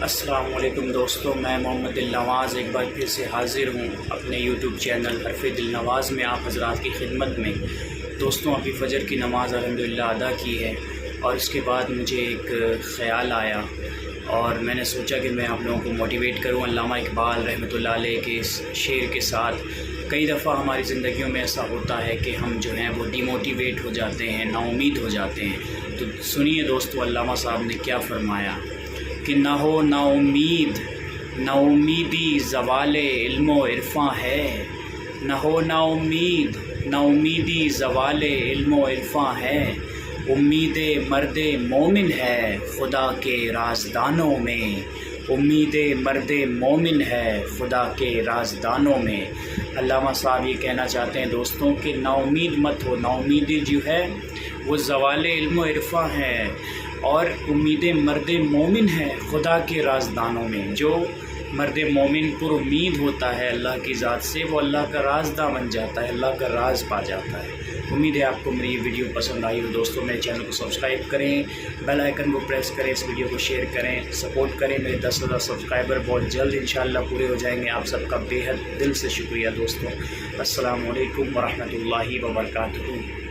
السلام علیکم دوستوں، میں محمد دل نواز ایک بار پھر سے حاضر ہوں اپنے یوٹیوب چینل حرف دل نواز میں آپ حضرات کی خدمت میں۔ دوستوں، ابھی فجر کی نماز الحمدللہ ادا کی ہے اور اس کے بعد مجھے ایک خیال آیا اور میں نے سوچا کہ میں آپ لوگوں کو موٹیویٹ کروں علامہ اقبال رحمۃ اللہ علیہ کے اس شعر کے ساتھ۔ کئی دفعہ ہماری زندگیوں میں ایسا ہوتا ہے کہ ہم جو ہیں وہ ڈی موٹیویٹ ہو جاتے ہیں، نا امید ہو جاتے ہیں۔ تو سنیے دوستو علامہ صاحب نے کیا فرمایا کہ نہ ہو نا امید، نا امیدی زوال علم و عرفاں ہے، نہ ہو نا امید، نا امیدی زوال علم و عرفاں ہے، امید مرد مومن ہے خدا کے رازدانوں میں، امید مرد مومن ہے خدا کے رازدانوں میں۔ علامہ صاحب یہ کہنا چاہتے ہیں دوستوں کہ نا امید مت ہو، نا امیدی جو ہے وہ زوال علم و عرفاں ہے اور امید مرد مومن ہے خدا کے رازدانوں میں۔ جو مرد مومن پر امید ہوتا ہے اللہ کی ذات سے، وہ اللہ کا رازداں بن جاتا ہے، اللہ کا راز پا جاتا ہے۔ امید ہے آپ کو میری یہ ویڈیو پسند آئی ہو دوستوں۔ میرے چینل کو سبسکرائب کریں، بیل آئیکن کو پریس کریں، اس ویڈیو کو شیئر کریں، سپورٹ کریں۔ میرے 10,000 سبسکرائبر بہت جلد انشاءاللہ پورے ہو جائیں گے۔ آپ سب کا بے حد دل سے شکریہ دوستوں۔ السلام علیکم ورحمۃ اللہ وبرکاتہ۔